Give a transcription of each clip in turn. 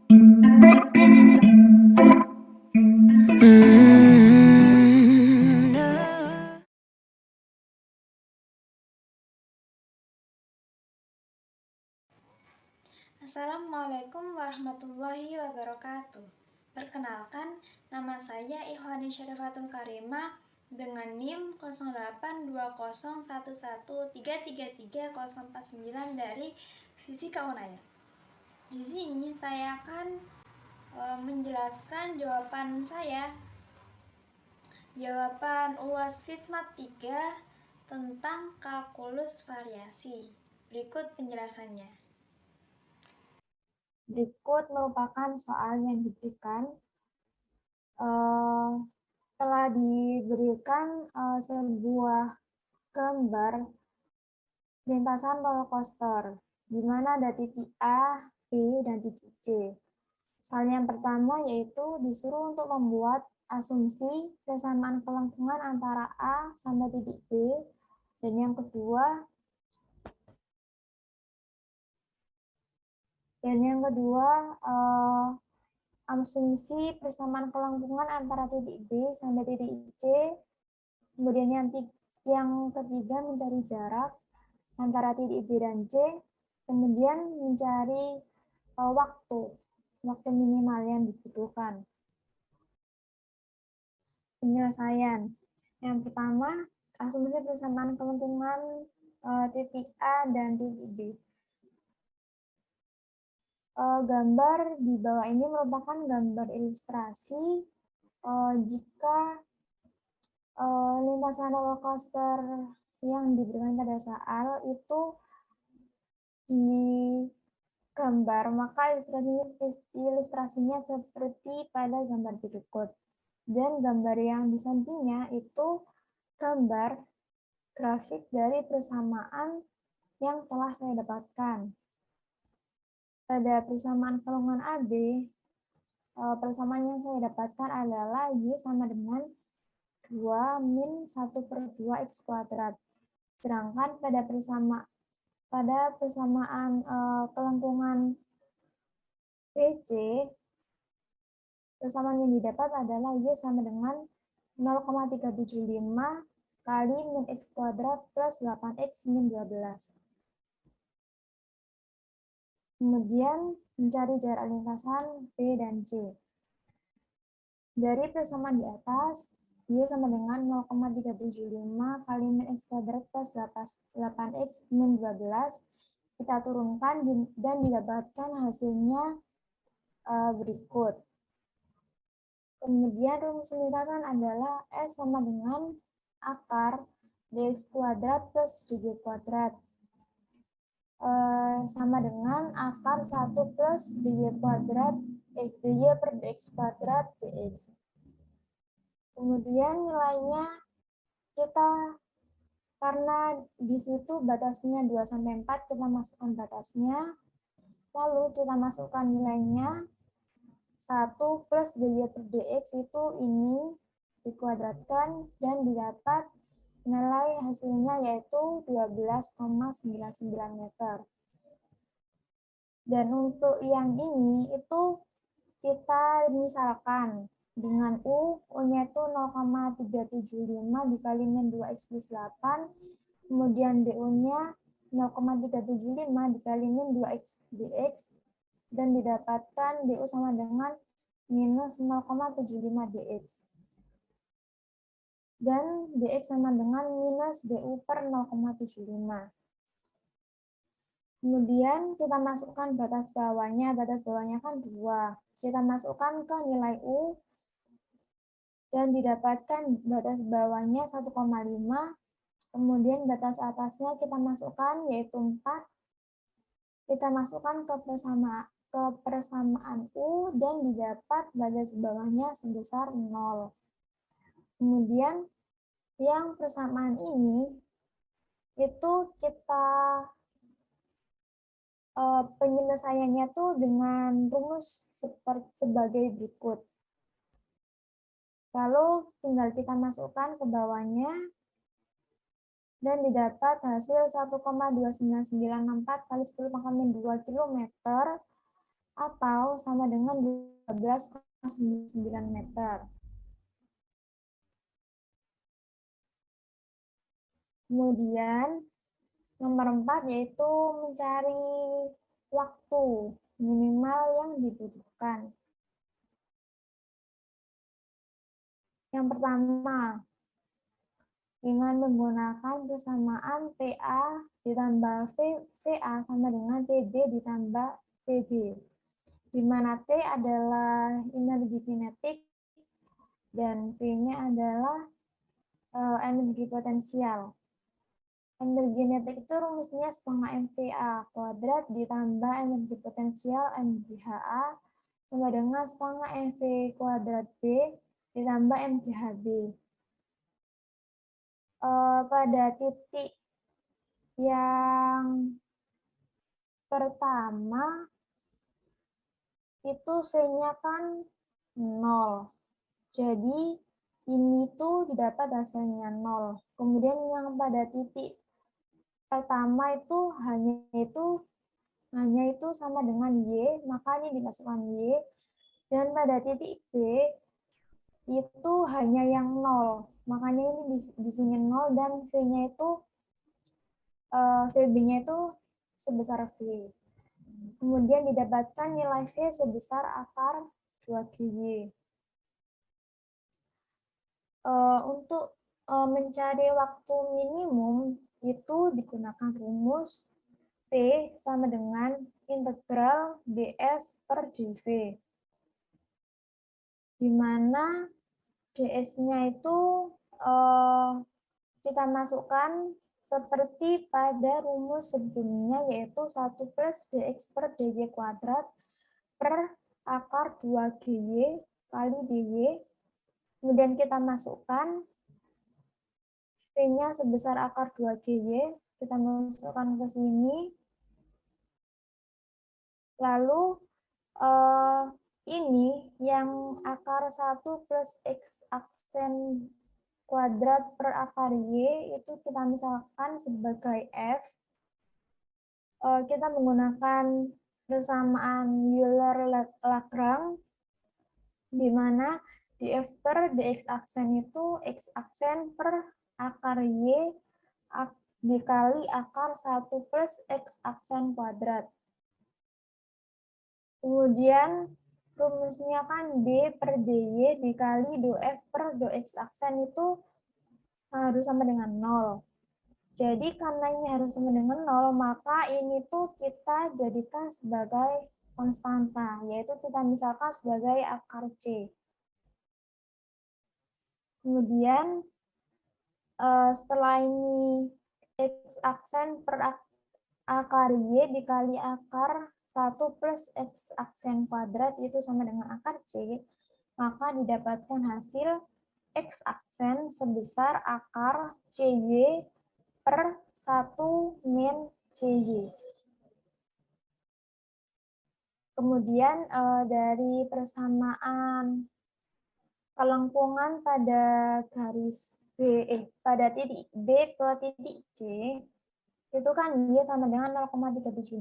Assalamualaikum warahmatullahi wabarakatuh. Perkenalkan, nama saya Ikhwani Syarifatul Karimah dengan NIM 082113333049 dari Fisika Unaya. Di sini saya akan menjelaskan jawaban saya. Jawaban UAS Fismat 3 tentang kalkulus variasi. Berikut penjelasannya. Berikut merupakan soal yang diberikan. Telah diberikan sebuah gambar lintasan roller coaster, di mana ada titik A, B, dan titik C. Soal yang pertama yaitu disuruh untuk membuat asumsi persamaan kelengkungan antara A sampai titik B, dan yang kedua asumsi persamaan kelengkungan antara titik B sampai titik C. Kemudian yang ketiga mencari jarak antara titik B dan C. Kemudian mencari waktu minimal yang dibutuhkan. Penyelesaian. Yang pertama, asumsi persamaan kelengkungan titik A dan titik B. Gambar di bawah ini merupakan gambar ilustrasi jika lintasan roller coaster yang diberikan pada soal itu digambar, maka ilustrasinya seperti pada gambar berikut. Dan gambar yang di sampingnya itu gambar grafik dari persamaan yang telah saya dapatkan. Pada persamaan kelengkungan AB, persamaan yang saya dapatkan adalah Y sama dengan 2 min 1/2 X kuadrat. Sedangkan pada persamaan kelengkungan BC, persamaan yang didapat adalah Y sama dengan 0,375 kali min X kuadrat plus 8X min 12. Kemudian mencari jarak lintasan B dan C. Dari persamaan di atas, Y sama dengan 0,375 kali min X kuadrat plus 8X min 12. Kita turunkan dan didapatkan hasilnya berikut. Kemudian rumus lintasan adalah S sama dengan akar dx kuadrat plus dy kuadrat. Sama dengan akar 1 plus dy kuadrat dy per dx kuadrat dx. Kemudian nilainya karena di situ batasnya 2 sampai 4, kita masukkan batasnya. Lalu kita masukkan nilainya 1 plus dy per dx itu ini dikuadratkan dan didapat nilai hasilnya yaitu 12,99 meter. Dan untuk yang ini itu kita misalkan dengan U-nya itu 0,375 dikali min 2X plus 8, kemudian DU-nya 0,375 dikali min 2X dx, dan didapatkan DU sama dengan minus 0,75 dx. Dan dx sama dengan minus du per 0,75. Kemudian kita masukkan batas bawahnya kan 2. Kita masukkan ke nilai U dan didapatkan batas bawahnya 1,5. Kemudian batas atasnya kita masukkan yaitu 4. Kita masukkan ke persamaan U dan didapat batas bawahnya sebesar 0. Kemudian yang persamaan ini itu kita penyelesaiannya tuh dengan rumus sebagai berikut. Lalu tinggal kita masukkan ke bawahnya dan didapat hasil 1,29964 kali 10⁻², atau sama dengan 12,9 meter. Kemudian nomor 4 yaitu mencari waktu minimal yang dibutuhkan. Yang pertama, dengan menggunakan persamaan PA ditambah VA sama dengan TB ditambah TB, di mana T adalah energi kinetik dan V-nya adalah energi potensial. Energi kinetik itu rumusnya setengah MVA kuadrat ditambah energi potensial energi HA sama dengan setengah MV kuadrat B ditambah MGHB. Pada titik yang pertama itu V-nya kan 0. Jadi ini tuh didapat hasilnya 0. Kemudian yang pada titik pertama itu hanya itu sama dengan Y, maka ini dimasukkan Y. Dan pada titik B itu hanya yang 0. Makanya ini di sini 0 dan V-nya itu VB-nya itu sebesar V. Kemudian didapatkan nilai V sebesar akar 2GY. Untuk mencari waktu minimum itu digunakan rumus T sama dengan integral ds per dv, di mana ds-nya itu kita masukkan seperti pada rumus sebelumnya, yaitu 1 plus dx per dy kuadrat per akar 2gy kali dy. Kemudian kita masukkan V-nya sebesar akar 2GY, kita masukkan ke sini. Lalu ini yang akar 1 plus X aksen kuadrat per akar Y itu kita misalkan sebagai F. Kita menggunakan persamaan Euler-Lagrange, di mana df per dx aksen itu x aksen per akar y dikali akar 1 plus x aksen kuadrat. Kemudian rumusnya kan d per dy dikali df per dx aksen itu harus sama dengan 0. Jadi karena ini harus sama dengan 0, maka ini tuh kita jadikan sebagai konstanta, yaitu kita misalkan sebagai akar C. Kemudian setelah ini x aksen per akar y dikali akar 1 plus x aksen kuadrat itu sama dengan akar C, maka didapatkan hasil x aksen sebesar akar CY per 1 min CY. Kemudian dari persamaan kelengkungan pada garis pada titik B ke titik C, itu kan dia sama dengan 0,375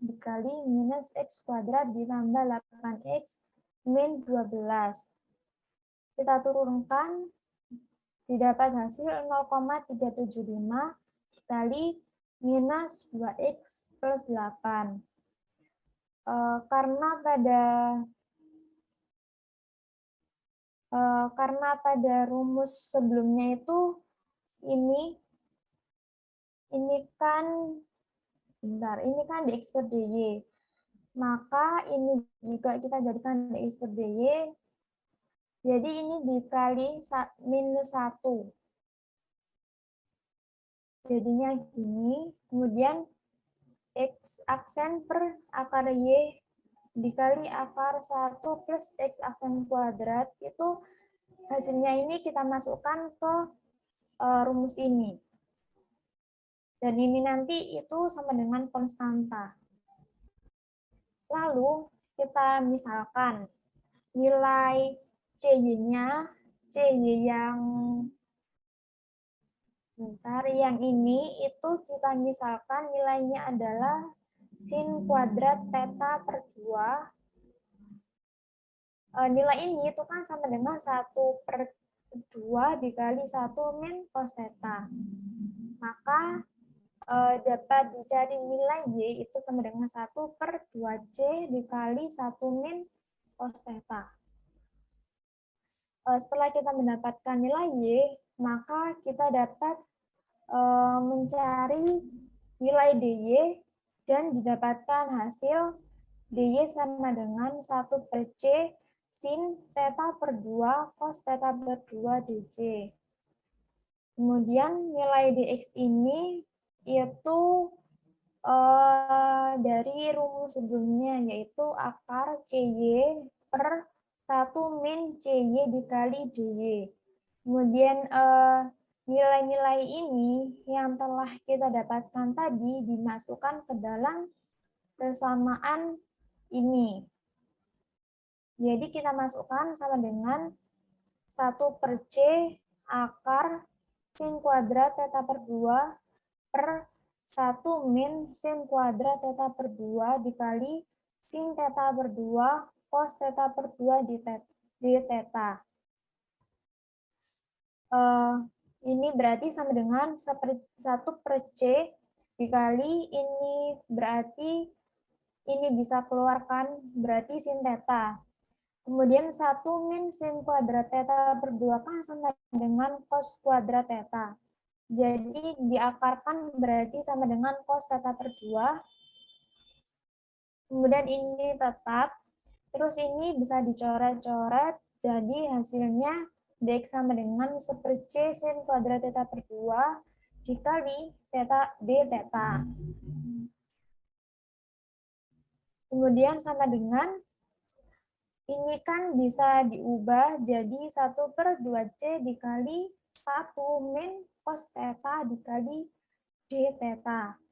dikali minus X kuadrat ditambah 8X min 12. Kita turunkan, didapat hasil 0,375 dikali minus 2X plus 8. Karena pada rumus sebelumnya itu ini kan dx per dy, maka ini juga kita jadikan dx per dy, jadi ini dikali minus 1, jadinya gini. Kemudian x aksen per akar y dikali akar 1 plus x aksen kuadrat, itu hasilnya ini kita masukkan ke rumus ini. Dan ini nanti itu sama dengan konstanta. Lalu kita misalkan nilai CY-nya, CY yang ini itu kita misalkan nilainya adalah sin kuadrat theta per 2. Nilai ini itu kan sama dengan 1/2 dikali 1 min cos theta. Maka dapat dicari nilai Y itu sama dengan 1/2C dikali 1 min cos theta. Setelah kita mendapatkan nilai Y, maka kita dapat mencari nilai DY dan didapatkan hasil DY sama dengan 1/C sin theta per 2 cos theta per 2 dc. Kemudian nilai dx ini itu dari rumus sebelumnya, yaitu akar CY per 1 min CY dikali DY. Kemudian nilai-nilai ini yang telah kita dapatkan tadi dimasukkan ke dalam persamaan ini. Jadi kita masukkan sama dengan 1/C akar sin kuadrat theta per 2 per 1 min sin kuadrat theta per 2 dikali sin theta per 2 cos theta per 2 di theta. Ini berarti sama dengan 1/C dikali ini, berarti ini bisa keluarkan, berarti sin theta. Kemudian 1 min sin kuadrat theta per 2 kan sama dengan cos kuadrat theta. Jadi diakarkan berarti sama dengan cos theta per 2. Kemudian ini tetap. Terus ini bisa dicoret-coret. Jadi hasilnya dx sama dengan 1/C sin kuadrat theta per 2 dikali theta d theta. Kemudian sama dengan ini kan bisa diubah jadi 1/2C dikali 1 min cos theta dikali d theta.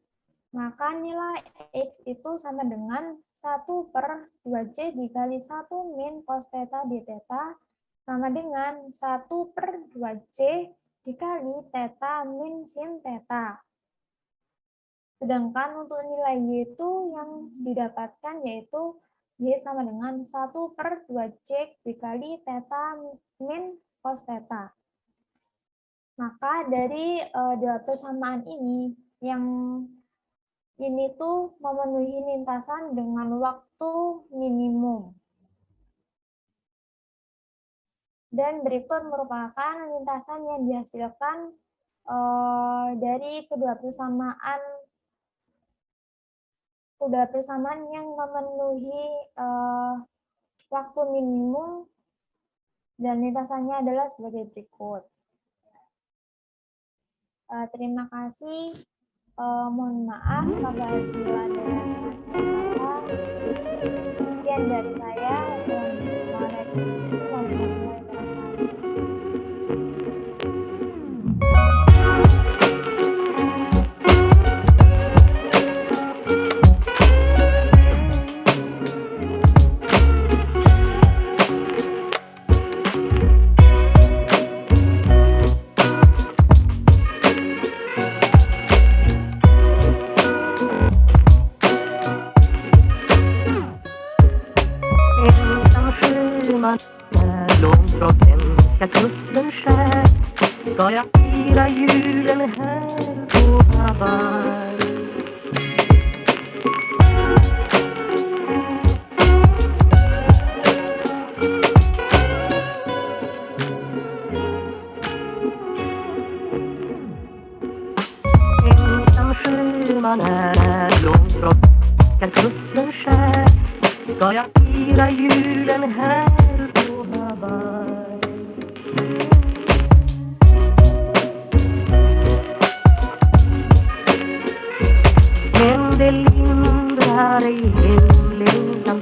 Maka nilai X itu sama dengan 1/2C dikali 1 min cos theta d theta sama dengan 1/2C dikali theta min sin theta. Sedangkan untuk nilai Y itu yang didapatkan yaitu Y sama dengan 1/2C dikali theta min cos theta. Maka dari dua persamaan ini, yang ini tuh memenuhi lintasan dengan waktu minimum. Dan berikut merupakan lintasan yang dihasilkan dari kedua persamaan yang memenuhi waktu minimum, dan lintasannya adalah sebagai berikut. Terima kasih. Mohon maaf apabila ada salah-salah kata. Sekian dari saya. Assalamualaikum warahmatullahi wabarakatuh. Långt från hemska kusten skär ska jag fira julen här på Hawaii. Ensam sjöman är långt från hemska kusten skär ska jag fira julen här på Hawaii. Men det lindrar ej hemlängtan